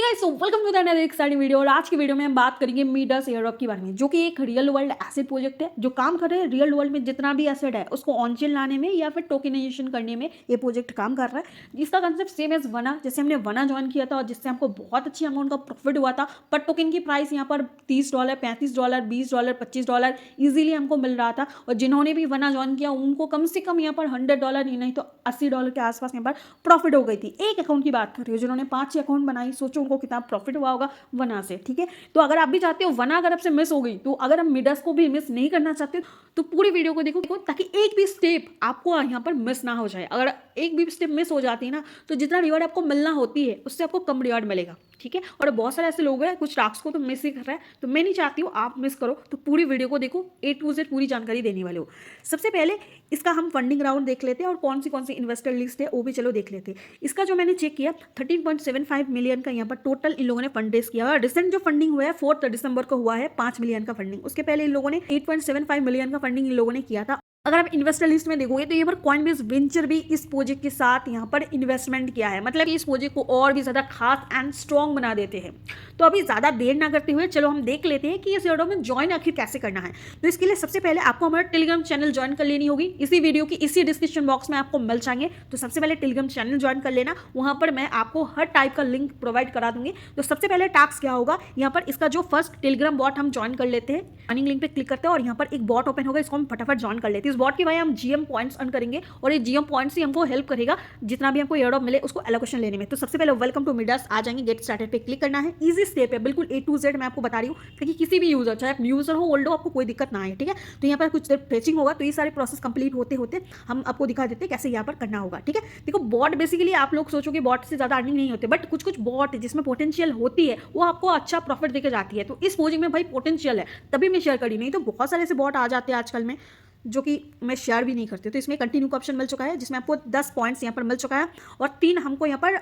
Guys, so welcome to the another exciting video. और आज की वीडियो में हम बात करेंगे मिडास एयरड्रॉप के बारे में, जो कि एक रियल वर्ल्ड एसेट प्रोजेक्ट है जो काम कर रहे हैं रियल वर्ल्ड में जितना भी एसेट है उसको ऑन चेन लाने में या फिर टोकनाइजेशन करने में ये प्रोजेक्ट काम कर रहा है। इसका कंसेप्ट सेम एज वना, जैसे हमने वना ज्वाइन किया था और जिससे हमको बहुत अच्छी अमाउंट का प्रॉफिट हुआ था। पर टोकन की प्राइस यहाँ पर $30, $35, $20, $25 ईजिली हमको मिल रहा था। और जिन्होंने भी वना ज्वाइन किया उनको कम से कम यहाँ पर $100 नहीं तो $80 के आसपास यहाँ पर प्रॉफिट हो गई थी। एक अकाउंट की बात कर रही हूँ, जिन्होंने 5-6 अकाउंट बनाई, सोचो उनको कितना प्रॉफिट हुआ होगा वना से। ठीक है, तो अगर आप भी चाहते हो वना अगर आपसे मिस हो गई, तो अगर आप मिडास को भी मिस नहीं करना चाहते तो पूरी वीडियो को देखो ताकि एक भी स्टेप आपको यहाँ पर मिस ना हो जाए। अगर एक भी स्टेप मिस हो जाती है ना, तो जितना रिवॉर्ड आपको मिलना होती है उससे आपको कम रिवॉर्ड मिलेगा। ठीक है, और बहुत सारे ऐसे लोग हैं कुछ टास्क को तो मिस ही कर रहे हैं, तो मैं नहीं चाहती हूँ आप मिस करो। तो पूरी वीडियो को देखो, A to Z पूरी जानकारी देने वाले हो। सबसे पहले इसका हम फंडिंग राउंड देख लेते हैं और कौन सी इन्वेस्टर लिस्ट है वो भी चलो देख लेते हैं। इसका जो मैंने चेक किया 13.75 मिलियन का यहाँ पर टोटल इन लोगों ने फंड रेज किया है। रिसेंट जो फंडिंग हुआ है 4 दिसंबर को हुआ है 5 मिलियन का फंडिंग। उसके पहले इन लोगों ने 8.75 मिलियन का फंडिंग इन लोगों ने किया था। अगर आप इन्वेस्टर लिस्ट में देखोगे तो यहाँ पर कॉइनबेस वेंचर भी इस प्रोजेक्ट के साथ यहाँ पर इन्वेस्टमेंट किया है, मतलब इस प्रोजेक्ट को और भी ज़्यादा खास एंड स्ट्रॉन्ग बना देते हैं। तो अभी ज़्यादा देर ना करते हुए चलो हम देख लेते हैं कि इस एयरड्रॉप में ज्वाइन आखिर कैसे करना है। तो इसके लिए सबसे पहले आपको हमारा टेलीग्राम चैनल ज्वाइन कर लेनी होगी। इसी वीडियो की इसी डिस्क्रिप्शन बॉक्स में आपको मिल जाएंगे। तो सबसे पहले टेलीग्राम चैनल ज्वाइन कर लेना, वहाँ पर मैं आपको हर टाइप का लिंक प्रोवाइड करा दूंगी। तो सबसे पहले टास्क क्या होगा, यहाँ पर इसका जो फर्स्ट टेलीग्राम बॉट हम ज्वाइन कर लेते हैं। ज्वाइनिंग लिंक पे क्लिक करते हैं और यहाँ पर एक बॉट ओपन होगा, इसको हम फटाफट ज्वाइन कर लेते हैं। इस बॉट की वजह हम GM पॉइंट्स अर्न करेंगे और ये GM पॉइंट्स ही हमको हेल्प करेगा जितना भी हमको एयरड्रॉप मिले उसको एलोकेशन लेने में। तो सबसे पहले वेलकम टू मिडास आ जाएंगे, गेट स्टार्टेड पे क्लिक करना है। इजी स्टेप है, बिल्कुल A to Z मैं आपको बता रही हूँ ताकि किसी भी यूजर, चाहे आप न्यू यूजर हो ओल्ड हो, आपको कोई दिक्कत ना आए। ठीक है, तो यहाँ पर कुछ देर फेचिंग होगा, तो ये सारे प्रोसेस कंप्लीट होते होते हम आपको दिखा देते हैं कैसे यहाँ पर करना होगा। ठीक है, देखो बॉट बेसिकली आप लोग सोचोगे बॉट से ज़्यादा अर्निंग नहीं होते, बट कुछ कुछ बॉट जिसमें पोटेंशियल होती है वो आपको अच्छा प्रॉफिट देकर जाती है। तो इस प्रोजेक्ट में भाई पोटेंशियल है तभी मैं शेयर करी, नहीं तो बहुत सारे ऐसे बॉट आ जाते हैं आजकल में जो कि मैं शेयर भी नहीं करती। तो इसमें कंटिन्यू का ऑप्शन मिल चुका है जिसमें आपको 10 पॉइंट्स यहाँ पर मिल चुका है और 3 हमको यहाँ पर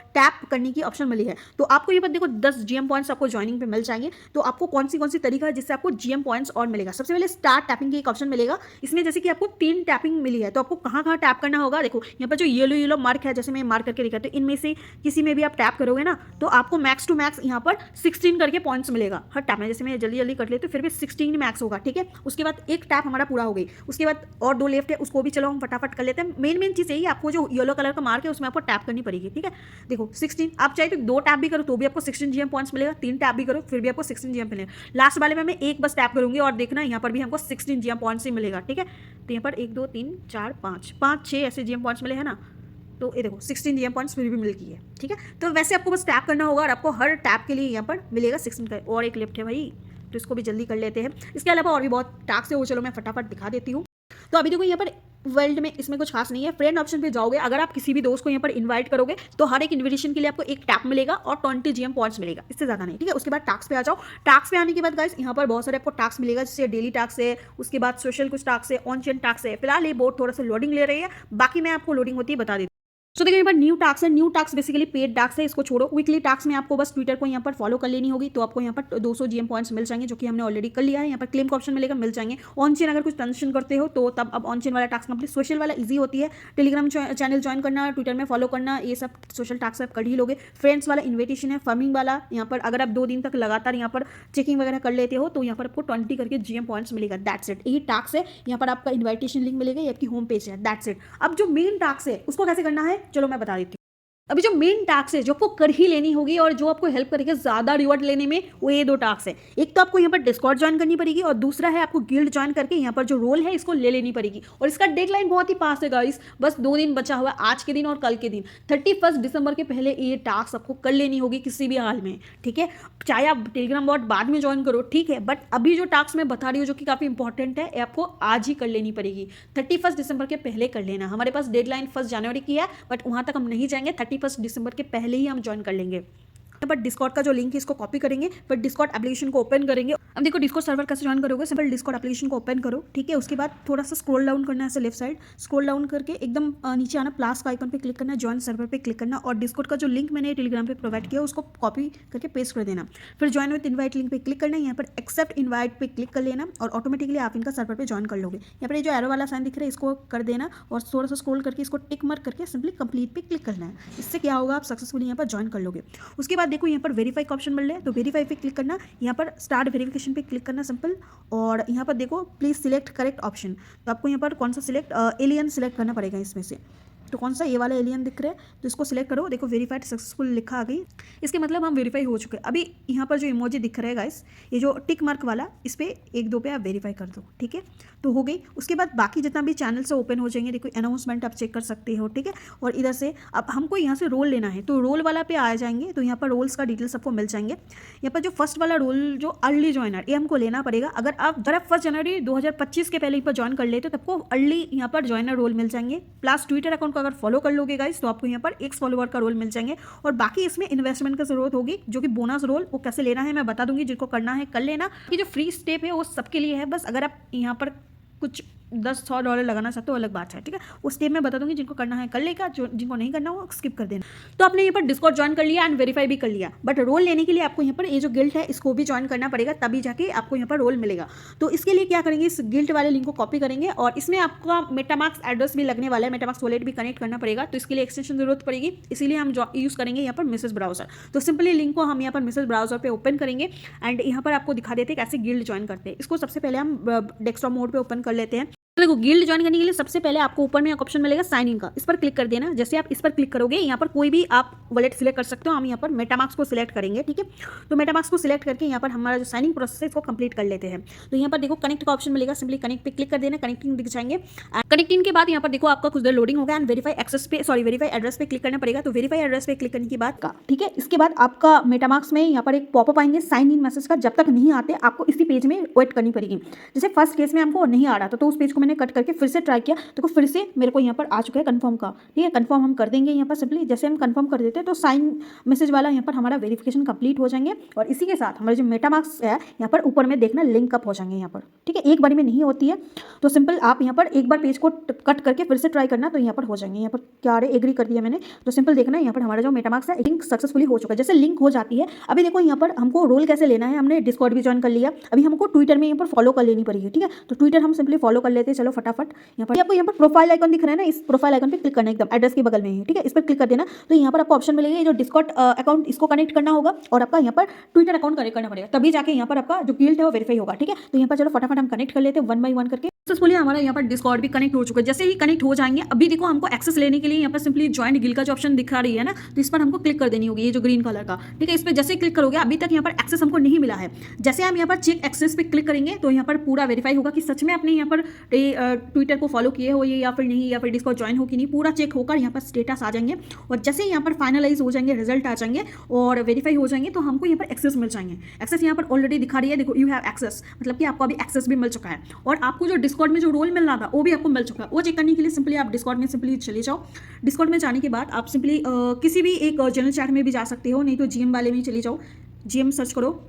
टैप करने की ऑप्शन मिली है। तो आपको यहाँ पर देखो 10 GM पॉइंट्स आपको ज्वाइनिंग पे मिल जाएंगे। तो आपको कौन सी तरीका है जिससे आपको GM पॉइंट्स और मिलेगा। सबसे पहले स्टार्ट टैपिंग की एक ऑप्शन मिलेगा। इसमें जैसे कि आपको 3 टैपिंग मिली है, तो आपको कहाँ कहाँ टैप करना होगा। देखो यहाँ पर जो येलो मार्क है, जैसे मैं मार्क करके दिखाती हूँ, इनमें से किसी में भी आप टैप करोगे ना तो आपको मैक्स टू मैक्स यहाँ पर 16 करके पॉइंट्स मिलेगा हर टैप में। जैसे मैं जल्दी जल्दी कर लेती हूँ, फिर भी 16 मैक्स होगा। ठीक है, उसके बाद एक टैप हमारा पूरा हो गई, उसके बाद और 2 लेफ्ट है, उसको भी चलो हम फटाफट कर लेते हैं। मेन चीज़ यही, आपको जो येलो कलर का मार्क है उसमें आपको टैप करनी पड़ेगी। ठीक है, देखो 16, आप चाहे तो 2 टैप भी करो तो भी आपको 16 GM पॉइंट्स मिलेगा, 3 टैप भी करो फिर भी आपको 16 GM मिलेगा। लास्ट वाले में मैं एक बस टैप करूंगी और देखना यहाँ पर भी हमको 16 GM पॉइंट्स ही मिलेगा। ठीक है, तो यहाँ पर 1 2 3 4 5 6 ऐसे GM पॉइंट्स मिले हैं ना, तो ये देखो 16 GM पॉइंट्स फिर भी मिल गई है। ठीक है, तो वैसे आपको बस टैप करना होगा और आपको हर टैप के लिए यहाँ पर मिलेगा 16 का। और एक लेफ्ट है भाई, तो इसको भी जल्दी कर लेते हैं। इसके अलावा और भी बहुत टास्क है, वो चलो मैं फटाफट दिखा देती हूँ। तो अभी देखो यहाँ पर वर्ल्ड में इसमें कुछ खास नहीं है। फ्रेंड ऑप्शन पे जाओगे, अगर आप किसी भी दोस्त को यहाँ पर इनवाइट करोगे तो हर एक इन्विटेशन के लिए आपको एक टैप मिलेगा और 20 GM पॉइंट्स मिलेगा, इससे ज़्यादा नहीं। ठीक है, उसके बाद टास्क पे आ जाओ। टास्क पे आने के बाद गाइस यहाँ पर बहुत सारे आपको टास्क मिलेगा, जैसे डेली टास्क है, उसके बाद सोशल कुछ टास्क है, ऑन चेन टास्क है। फिलहाल ये बोर्ड थोड़ा सा लोडिंग ले रही है, बाकी मैं आपको लोडिंग होती है बता देती हूँ। तो देखिए यहाँ पर न्यू टास्क है। New task basically paid task है, इसको छोड़ो। वीकली टास्क में आपको बस ट्विटर को यहाँ पर फॉलो कर लेनी होगी, तो आपको यहाँ पर 200 GM पॉइंट्स मिल जाएंगे, जो कि हमने ऑलरेडी कर लिया है। यहाँ पर क्लेम का ऑप्शन मिलेगा, मिल जाएंगे। ऑन चेन अगर कुछ ट्रांजेक्शन करते हो तो तब अब ऑन चेन वाला टास्क कंप्लीट। सोशल वाला इजी होती है, टेलीग्राम चैनल ज्वाइन करना, ट्विटर में फॉलो करना, ये सब सोशल टास्क आप कर ही लोगे। फ्रेंड्स वाला इन्विटेशन है। फर्मिंग वाला यहाँ पर अगर आप 2 दिन तक लगातार यहाँ पर चेकिंग वगैरह कर लेते हो तो यहाँ पर आपको 20 करके GM पॉइंट्स मिलेगा। दैट्स इट, यही टास्क है। यहाँ पर आपका इन्विटेशन लिंक मिलेगा, ये आपकी होम पेज है। That's it. अब जो मेन टास्क है उसको कैसे करना है चलो मैं बता देती हूँ। अभी जो मेन टास्क है जो आपको कर ही लेनी होगी और जो आपको हेल्प करेगा ज़्यादा रिवॉर्ड लेने में, वो ये 2 टास्क है। एक तो आपको यहाँ पर डिस्कॉर्ड ज्वाइन करनी पड़ेगी और दूसरा है आपको गिल्ड ज्वाइन करके यहाँ पर जो रोल है इसको ले लेनी पड़ेगी। और इसका डेडलाइन बहुत ही पास है गाइस, बस 2 दिन बचा हुआ है, आज के दिन और कल के दिन। 31 दिसंबर के पहले ये टास्क आपको कर लेनी होगी किसी भी हाल में। ठीक है, चाहे आप टेलीग्राम बॉट बाद में ज्वाइन करो, ठीक है, बट अभी जो टास्क मैं बता रही हूँ जो कि काफ़ी इंपॉर्टेंट है, आपको आज ही कर लेनी पड़ेगी। 31 दिसंबर के पहले कर लेना। हमारे पास डेडलाइन 1 जनवरी की है, बट वहाँ तक हम नहीं जाएंगे, 31 दिसंबर के पहले ही हम ज्वाइन कर लेंगे। बट डिस्कॉर्ड का जो लिंक है इसको कॉपी करेंगे, बट डिस्कॉर्ड एप्लीकेशन को ओपन करेंगे। अब देखो डिस्कॉर्ड सर्वर कैसे ज्वाइन करोगे, सिंपल डिस्कॉर्ड एप्लीकेशन को ओपन करो। ठीक है, उसके बाद थोड़ा सा स्क्रॉल डाउन करना है, ऐसे लेफ्ट साइड स्क्रॉल डाउन करके एकदम नीचे आना, प्लस का आइकन पे क्लिक करना, ज्वाइन सर्वर पे क्लिक करना और डिस्कॉर्ड का जो लिंक मैंने टेलीग्राम पे प्रोवाइड किया उसको कॉपी करके पेस्ट कर देना। फिर ज्वाइन विद इनवाइट लिंक पे क्लिक करना है, यहाँ पर एक्सेप्ट इनवाइट पे क्लिक कर लेना और ऑटोमेटिकली आप इनका सर्वर पे ज्वाइन कर लोगे। यहाँ पर जो एरो वाला साइन दिख रहा है इसको कर देना और थोड़ा सा स्क्रॉल करके इसको टिक मार्क करके सिंपली कंप्लीट पे क्लिक करना है। इससे क्या होगा, आप सक्सेसफुली यहाँ पर ज्वाइन कर लोगे। उसके बाद देखो यहाँ पर वेरीफाई का ऑप्शन मिल रहा है, तो वेरीफाई पे क्लिक करना, यहाँ पर स्टार्ट वेरिफिकेशन पे क्लिक करना सिंपल। और यहाँ पर देखो प्लीज़ सिलेक्ट करेक्ट ऑप्शन, तो आपको यहाँ पर कौन सा सिलेक्ट एलियन सिलेक्ट करना पड़ेगा इसमें से। तो कौन सा, ये वाला एलियन दिख रहा है, तो इसको सिलेक्ट करो। देखो वेरीफाइड सक्सेसफुल लिखा आ गई, इसके मतलब हम वेरीफाई हो चुके हैं। अभी यहाँ पर जो इमोजी दिख रहा है गाइस, ये जो टिक मार्क वाला, इस पर 1-2 पे आप वेरीफाई कर दो, ठीक है। तो हो गई। उसके बाद बाकी जितना भी चैनल से ओपन हो जाएंगे, देखो अनाउंसमेंट आप चेक कर सकते हो, ठीक है। और इधर से अब हमको यहाँ से रोल लेना है, तो रोल वाला पे आ जाएंगे, तो यहाँ पर रोल्स का डिटेल्स आपको मिल जाएंगे। यहाँ पर जो फर्स्ट वाला रोल जो अर्ली ज्वाइनर, ये हमको लेना पड़ेगा। अगर आप 1 जनवरी 2025 के पहले पर ज्वाइन कर लेते तो आपको अर्ली यहाँ पर ज्वाइनर रोल मिल जाएंगे। प्लस ट्विटर अकाउंट को अगर फॉलो कर लोगे गाइस, तो आपको यहाँ पर एक्स फॉलोवर का रोल मिल जाएंगे। और बाकी इसमें इन्वेस्टमेंट की जरूरत होगी, जो कि बोनस रोल, वो कैसे लेना है मैं बता दूंगी, जिनको करना है कर लेना। ये जो फ्री स्टेप है वो सबके लिए है, बस अगर आप यहाँ पर कुछ $10-100 लगाना चाहते हो अलग बात है, ठीक है। उस स्टेप में बता दूंगी, जिनको करना है कर लेगा, जो जिनको नहीं करना वो स्किप कर देना। तो आपने यहाँ पर डिस्कॉर्ड ज्वाइन कर लिया एंड वेरीफाई भी कर लिया, बट रोल लेने के लिए आपको यहाँ पर ये जो गिल्ड है इसको भी ज्वाइन करना पड़ेगा, तभी जाके आपको यहाँ पर रोल मिलेगा। तो इसके लिए क्या करेंगे, इस गिल्ड वाले लिंक को कॉपी करेंगे और इसमें आपका मेटामार्क्स एड्रेस भी लगने वाला है, मेटामार्क्स वॉलेट भी कनेक्ट करना पड़ेगा। तो इसके लिए एक्सटेंशन जरूरत पड़ेगी, इसीलिए हम यूज़ करेंगे यहाँ पर मिसेज ब्राउजर। तो सिंपली लिंक को हम यहाँ पर मिसेज ब्राउजर पे ओपन करेंगे एंड यहाँ पर आपको दिखा देते हैं कैसे गिल्ड ज्वाइन करते हैं। इसको सबसे पहले हम डेस्कटॉप मोड पे ओपन कर लेते हैं। तो देखो गिल्ड ज्वाइन करने के लिए सबसे पहले आपको ऊपर में एक ऑप्शन मिलेगा साइन इन का, इस पर क्लिक कर देना। जैसे आप इस पर क्लिक करोगे, यहाँ पर कोई भी आप वॉलेट सिलेक्ट कर सकते हो। हम यहाँ पर मेटामार्क्स को सिलेक्ट करेंगे, ठीक है। तो मेटामार्क्स को सिलेक्ट करके यहाँ पर हमारा जो साइनिंग प्रोसेस है इसको कंप्लीट कर लेते हैं। तो यहाँ पर देखो कनेक्ट का ऑप्शन मिलेगा, सिंपली कनेक्ट पे क्लिक कर देना, कनेक्टिंग दिख जाएंगे। कनेक्टिंग के बाद यहाँ पर देखो आपका कुछ देर लोडिंग होगा एंड वेरीफाई एक्सेस पे वेरीफाई एड्रेस पे क्लिक करना पड़ेगा। तो वेरीफाई एड्रेस पे क्लिक करने के बाद का, ठीक है, इसके बाद आपका मेटामार्क्स में यहाँ पर एक पॉपअप आएंगे साइन इन मैसेज का। जब तक नहीं आते आपको इसी पेज में वेट करनी पड़ेगी। जैसे फर्स्ट केस में हमको नहीं आ रहा था, तो उस पेज को मैंने कट करके फिर से ट्राई किया, तो फिर से मेरे को यहाँ पर आ चुका है कंफर्म का, ठीक है। कंफर्म हम कर देंगे यहाँ पर सिंपली। जैसे हम कंफर्म कर देते हैं तो साइन मैसेज वाला यहाँ पर हमारा वेरिफिकेशन कंप्लीट हो जाएंगे। और इसी के साथ हमारे जो मेटामार्क्स है यहाँ पर ऊपर में देखना लिंक अप हो जाएंगे यहाँ पर, ठीक है। एक बार में नहीं होती है, तो सिंपल आप यहाँ पर एक बार पेज को कट करके फिर से ट्राई करना, तो यहाँ पर हो जाएंगे। यहाँ पर क्या रहे, एग्री कर दिया मैंने, तो सिंपल देखना यहाँ पर हमारा जो मेटामार्क्स है लिंक सक्सेसफुली हो चुका है। जैसे लिंक हो जाती है, अभी देखो यहाँ पर हमको रोल कैसे लेना है, हमने डिस्कॉर्ड भी ज्वाइन कर लिया, अभी हमको ट्विटर में यहाँ पर फॉलो कर लेनी पड़ेगी, ठीक है। तो ट्विटर हम सिंपली फॉलो कर लेते हैं, चलो फटाफट। यहाँ पर आपको यहाँ पर प्रोफाइल आइकन दिख रहा है ना, इस प्रोफाइल आइकन पे क्लिक करना है, एकदम एड्रेस के बगल में है, ठीक है। इस पर क्लिक कर देना, तो यहाँ पर आपको ऑप्शन मिलेगा, ये जो डिस्कॉर्ड अकाउंट इसको कनेक्ट करना होगा और आपका यहाँ पर ट्विटर अकाउंट कनेक्ट करना पड़ेगा, तभी जाके यहाँ पर आपका जो गिल्ड है वो वेरीफाई होगा, ठीक है। तो यहाँ पर चलो फटाफट हम कनेक्ट कर लेते हैं 1 by 1 करके। सक्सेसफुली हमारा यहाँ पर डिस्कॉर्ड भी कनेक्ट हो चुका है। जैसे ही कनेक्ट हो जाएंगे, अभी देखो हमको एक्सेस लेने के लिए यहाँ पर सिंपली ज्वाइन गिल्ड का जो ऑप्शन दिखा रही है ना, तो इस पर हमको क्लिक कर देनी होगी, ये जो ग्रीन कलर का, ठीक है। इस पर जैसे क्लिक करोगे, अभी तक यहाँ पर एक्सेस हमको नहीं मिला है। जैसे हम यहाँ पर चेक एक्सेस पे क्लिक करेंगे, तो यहाँ पर पूरा वेरीफाई होगा कि सच में आपने यहाँ पर ट्विटर को फॉलो किए हो ये या फिर नहीं, या फिर डिस्कॉर्ड ज्वाइन हो कि नहीं, पूरा चेक होकर यहाँ पर स्टेटस आ जाएंगे। और जैसे ही यहाँ पर फाइनलाइज हो जाएंगे, रिजल्ट आ जाएंगे और वेरीफाई हो जाएंगे, तो हमको यहाँ पर एक्सेस मिल जाएंगे। एक्सेस यहाँ पर ऑलरेडी दिखा रही है, देखो यू हैव एक्सेस, मतलब कि आपको अभी एक्सेस भी मिल चुका है। और आपको जो डिस्कॉर्ड में जो रोल मिल रहा था वो भी आपको मिल चुका है। वो चेक करने के लिए सिंपली आप डिस्कॉर्ड में सिंपली चले जाओ। डिस्कॉर्ड में जाने के बाद आप सिंपली किसी भी एक जनरल चैट में भी जा सकते हो, नहीं तो जीएम वाले में चले जाओ, जीएम सर्च करो।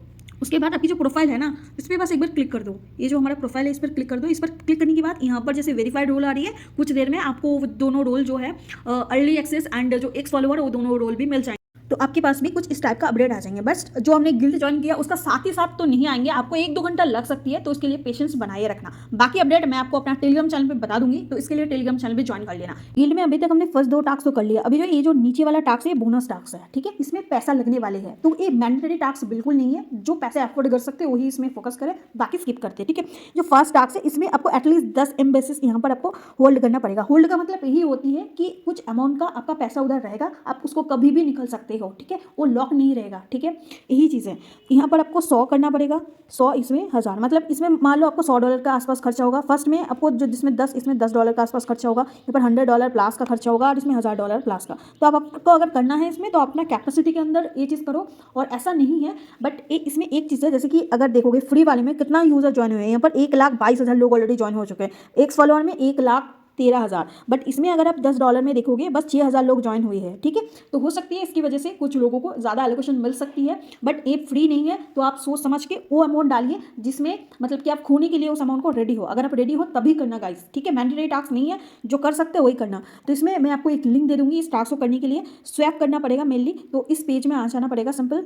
उसके बाद आपकी जो प्रोफाइल है ना, इस पर बस एक बार क्लिक कर दो। ये जो हमारा प्रोफाइल है इस पर क्लिक कर दो। इस पर क्लिक करने के बाद यहाँ पर जैसे वेरीफाइड रोल आ रही है, कुछ देर में आपको दोनों रोल जो है अर्ली एक्सेस एंड जो एक्स फॉलोवर, वो दोनों रोल भी मिल जाएंगे। तो आपके पास भी कुछ इस टाइप का अपडेट आ जाएंगे। बस जो हमने गिल्ड ज्वाइन किया उसका साथ ही साथ तो नहीं आएंगे, आपको 1-2 घंटा लग सकती है, तो उसके लिए पेशेंस बनाए रखना। बाकी अपडेट मैं आपको अपना टेलीग्राम चैनल पे बता दूंगी, तो इसके लिए टेलीग्राम चैनल भी ज्वाइन कर लेना। गिल्ड में अभी तक हमने फर्स्ट 2 टास्क तो कर लिया, अभी जो ये जो नीचे वाला टास्क है बोनस टास्क है, ठीक है। इसमें पैसा लगने वाले हैं, तो ये मैंडेटरी टास्क बिल्कुल नहीं है। जो पैसे अफोर्ड कर सकते वही इसमें फोकस करें, बाकी स्किप करते, ठीक है। जो फर्स्ट टास्क है इसमें आपको एटलीस्ट 10 एम बेसिस यहाँ पर आपको होल्ड करना पड़ेगा। होल्ड का मतलब यही होती है कि कुछ अमाउंट का आपका पैसा उधर रहेगा, आप उसको कभी भी निकल सकते हो, ठीक है। वो लॉक नहीं रहेगा, ठीक है। यही चीज़ है। यहाँ पर आपको 100 करना पड़ेगा, 100 इसमें 1000, मतलब इसमें मान लो आपको $100 का आसपास खर्चा होगा। फर्स्ट में आपको जो जिसमें 10, इसमें $10 का आसपास खर्चा होगा। यहाँ पर $100 प्लस का खर्चा होगा और इसमें $1000 प्लस का। तो अब आपको अगर करना है इसमें, तो अपना कैपेसिटी के अंदर ये चीज़ करो। और ऐसा नहीं है, बट इसमें एक चीज़ है, जैसे कि अगर देखोगे फ्री वाले में कितना यूज़र ज्वाइन हुए हैं, यहाँ पर 1,22,000 लोग ऑलरेडी ज्वाइन हो चुके हैं। एक्स फॉलोअर में 1,13,000, बट इसमें अगर आप $10 में देखोगे बस 6,000 लोग ज्वाइन हुए हैं, ठीक है। तो हो सकती है इसकी वजह से कुछ लोगों को ज़्यादा एलोकेशन मिल सकती है, बट ये फ्री नहीं है। तो आप सोच समझ के वो अमाउंट डालिए जिसमें मतलब कि आप खोने के लिए उस अमाउंट को रेडी हो। अगर आप रेडी हो तभी करना गाइस, ठीक है। मैंडेटरी टास्क नहीं है, जो कर सकते हो वही करना। तो इसमें मैं आपको एक लिंक दे दूंगी, इस टास्क को करने के लिए स्वैप करना पड़ेगा मेनली। तो इस पेज में आ जाना पड़ेगा सिंपल।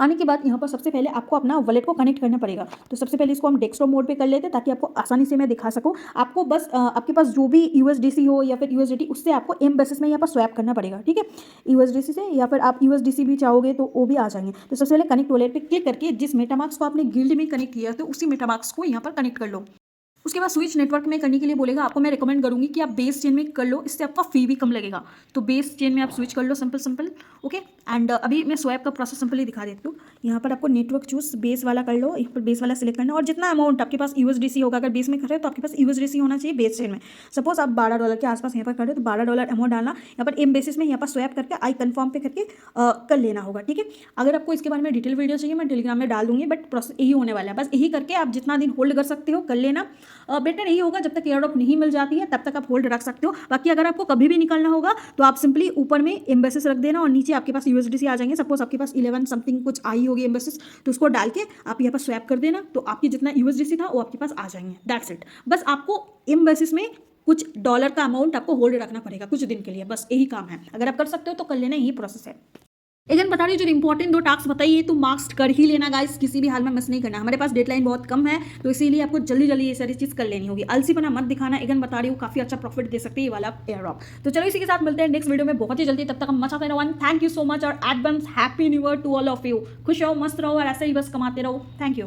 आने के बाद यहाँ पर सबसे पहले आपको अपना वॉलेट को कनेक्ट करना पड़ेगा। तो सबसे पहले इसको हम डेस्कटॉप मोड पे कर लेते हैं ताकि आपको आसानी से मैं दिखा सकूँ। आपको बस आपके पास जो भी यूएसडीसी हो या फिर यूएसडीटी, उससे आपको एम बेसिस में यहाँ पर स्वैप करना पड़ेगा, ठीक है। यूएसडीसी से या फिर आप यूएसडीसी भी चाहोगे तो वो भी आ जाएंगे। तो सबसे पहले कनेक्ट वॉलेट पे क्लिक करके जिस मेटामास्क को आपने गिल्ड में कनेक्ट किया तो उसी मेटामास्क को यहाँ पर कनेक्ट कर लो। उसके बाद स्विच नेटवर्क में करने के लिए बोलेगा आपको। मैं रिकमेंड करूंगी कि आप बेस चेन में कर लो, इससे आपका फी भी कम लगेगा। तो बेस चेन में आप स्विच कर लो, सिंपल ओके। एंड अभी मैं स्वैप का प्रोसेस सिंपली दिखा देती हूँ। यहाँ पर आपको नेटवर्क चूज बेस वाला कर लो, यहाँ पर बेस वाला सिलेक्ट करना और जितना अमाउंट आपके पास यूएसडीसी होगा, अगर बेस में कर रहे हो तो आपके पास यूएसडीसी होना चाहिए बेस चेन में। सपोज आप $12 के आसपास यहाँ पर कर रहे हो तो $12 अमाउंट डालना, यहाँ पर एम बेसिस में यहाँ पर स्वैप करके आई कन्फर्म पे करके कर लेना होगा, ठीक है। अगर आपको इसके बारे में डिटेल वीडियो चाहिए मैं टेलीग्राम में डाल दूंगी, बट प्रोसेस यही होने वाला है। बस यही करके आप जितना दिन होल्ड कर सकते हो कर लेना। बेटर यही होगा जब तक एयर ड्रॉप नहीं मिल जाती है तब तक आप होल्ड रख सकते हो। बाकी अगर आपको कभी भी निकलना होगा तो आप सिंपली ऊपर में एम्बेसिस रख देना और नीचे आपके पास यूएसडीसी आ जाएंगे। सपोज आपके पास 11 समथिंग कुछ आई होगी एम्बेसिस, तो उसको डाल के आप यहाँ पर स्वैप कर देना, तो आपकी जितना यूएसडीसी था वो आपके पास आ जाएंगे। That's it. बस आपको एम्बेसिस में कुछ डॉलर का अमाउंट आपको होल्ड रखना पड़ेगा कुछ दिन के लिए, बस यही काम है। अगर आप कर सकते हो तो कर लेना, यही प्रोसेस है। अगेन बता रही हूँ, जो इंपॉर्टेंट 2 टास्क बताइए तो मार्क्स कर ही लेना गाइस, किसी भी हाल में मिस नहीं करना। हमारे पास डेडलाइन बहुत कम है तो इसीलिए आपको जल्दी जल्दी ये सारी चीज़ कर लेनी होगी। आलसीपना मत दिखाना। अगेन बता रही हूँ, काफी अच्छा प्रॉफिट दे सकते हैं ये वाला एयर ड्रॉप। तो चलो इसी के साथ मिलते हैं नेक्स्ट वीडियो में बहुत ही जल्दी। तब तक हम मचाते रहो। थैंक यू सो मच और advance happy new year to all of you. खुश रहो, मस्त रहो और ऐसे ही बस कमाते रहो। Thank you.